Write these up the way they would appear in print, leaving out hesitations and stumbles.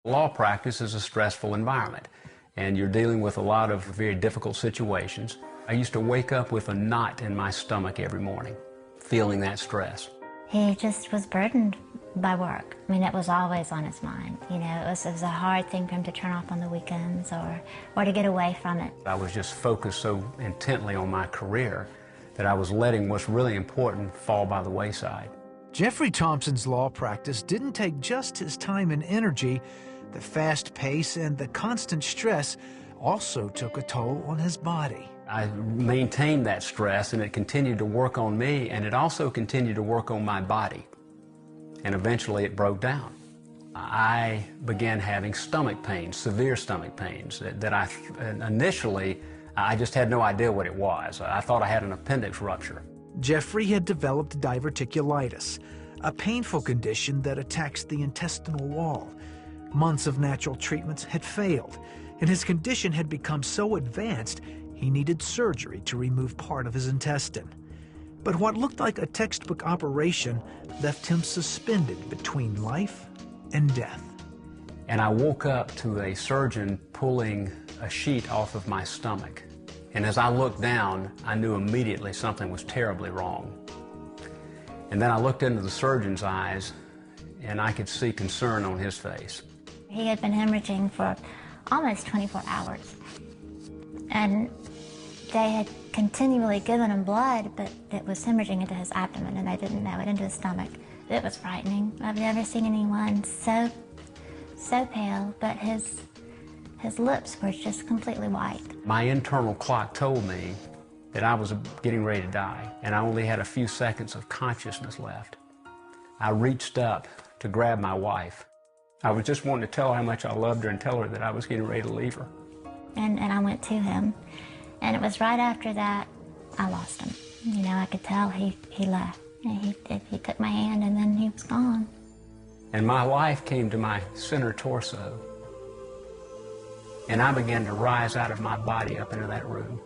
Law practice is a stressful environment, and you're dealing with a lot of very difficult situations. I used to wake up with a knot in my stomach every morning, feeling that stress. He just was burdened by work. I mean, it was always on his mind. You know, it was a hard thing for him to turn off on the weekends or to get away from it. I was just focused so intently on my career that I was letting what's really important fall by the wayside. Jeffrey Thompson's law practice didn't take just his time and energy. The fast pace and the constant stress also took a toll on his body. I maintained that stress, and it continued to work on me, and it also continued to work on my body. And eventually it broke down. I began having stomach pains, severe stomach pains, that initially I just had no idea what it was. I thought I had an appendix rupture. Jeffrey had developed diverticulitis, a painful condition that attacks the intestinal wall. Months of natural treatments had failed, and his condition had become so advanced he needed surgery to remove part of his intestine. But what looked like a textbook operation left him suspended between life and death. And I woke up to a surgeon pulling a sheet off of my stomach. And as I looked down, I knew immediately something was terribly wrong. And then I looked into the surgeon's eyes, and I could see concern on his face. He had been hemorrhaging for almost 24 hours. And they had continually given him blood, but it was hemorrhaging into his abdomen, and they didn't know it, into his stomach. It was frightening. I've never seen anyone so pale, but his lips were just completely white. My internal clock told me that I was getting ready to die, and I only had a few seconds of consciousness left. I reached up to grab my wife. I was just wanting to tell her how much I loved her and tell her that I was getting ready to leave her. And I went to him, and it was right after that I lost him. You know, I could tell he left. He took my hand, and then he was gone. And my life came to my center torso, and I began to rise out of my body up into that room.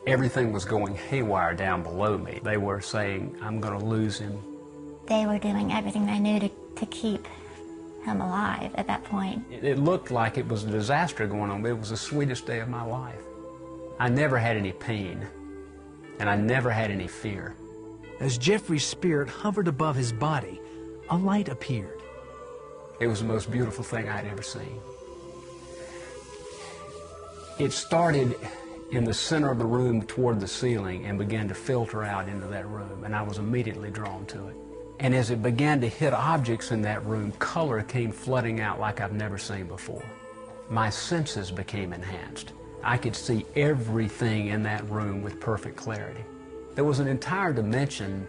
Everything was going haywire down below me. They were saying, I'm going to lose him. They were doing everything they knew to keep him alive at that point. It looked like it was a disaster going on, but it was the sweetest day of my life. I never had any pain, and I never had any fear. As Jeffrey's spirit hovered above his body, a light appeared. It was the most beautiful thing I'd ever seen. It started in the center of the room toward the ceiling and began to filter out into that room, and I was immediately drawn to it. And as it began to hit objects in that room, color came flooding out like I've never seen before. My senses became enhanced. I could see everything in that room with perfect clarity. There was an entire dimension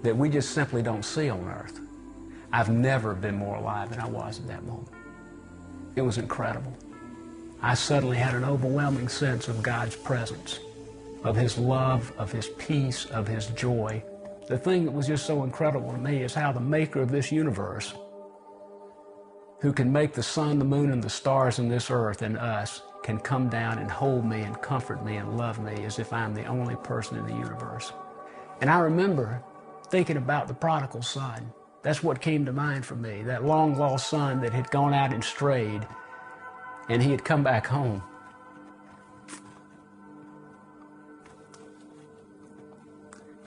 that we just simply don't see on Earth. I've never been more alive than I was at that moment. It was incredible. I suddenly had an overwhelming sense of God's presence, of His love, of His peace, of His joy. The thing that was just so incredible to me is how the maker of this universe, who can make the sun, the moon, and the stars in this earth and us, can come down and hold me and comfort me and love me as if I'm the only person in the universe. And I remember thinking about the prodigal son. That's what came to mind for me, that long-lost son that had gone out and strayed, and he had come back home.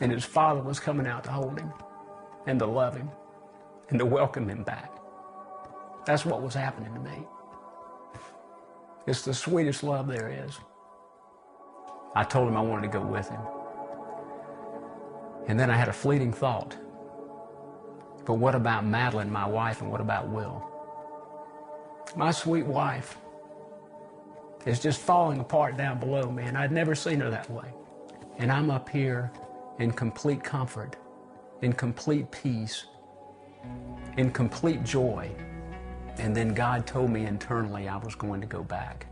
And his father was coming out to hold him and to love him and to welcome him back. That's what was happening to me. It's the sweetest love there is. I told him I wanted to go with him. And then I had a fleeting thought. But what about Madeline, my wife, and what about Will? My sweet wife is just falling apart down below me, and I'd never seen her that way. And I'm up here in complete comfort, in complete peace, in complete joy. And then God told me internally I was going to go back.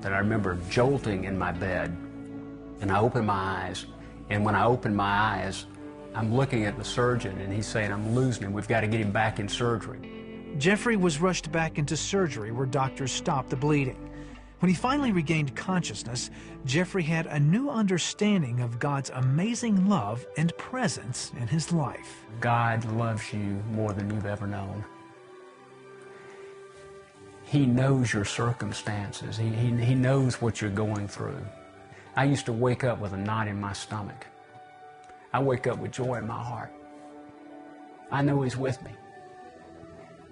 That I remember jolting in my bed, and I opened my eyes, and when I opened my eyes, I'm looking at the surgeon, and he's saying, I'm losing him, we've got to get him back in surgery. Jeffrey was rushed back into surgery where doctors stopped the bleeding. When he finally regained consciousness, Jeffrey had a new understanding of God's amazing love and presence in his life. God loves you more than you've ever known. He knows your circumstances. He knows what you're going through. I used to wake up with a knot in my stomach. I wake up with joy in my heart. I know He's with me.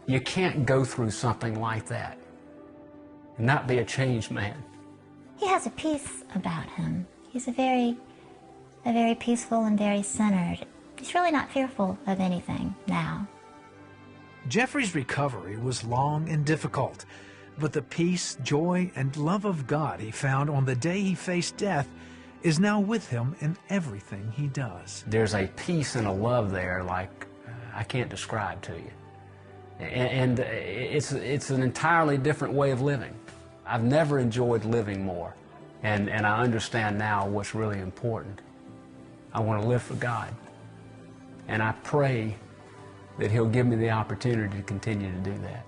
You can't go through something like that and not be a changed man. He has a peace about him. He's a very peaceful and very centered. He's really not fearful of anything now. Jeffrey's recovery was long and difficult, but the peace, joy, and love of God he found on the day he faced death is now with him in everything he does. There's a peace and a love there like I can't describe to you. And it's an entirely different way of living. I've never enjoyed living more, and I understand now what's really important. I want to live for God, and I pray that He'll give me the opportunity to continue to do that.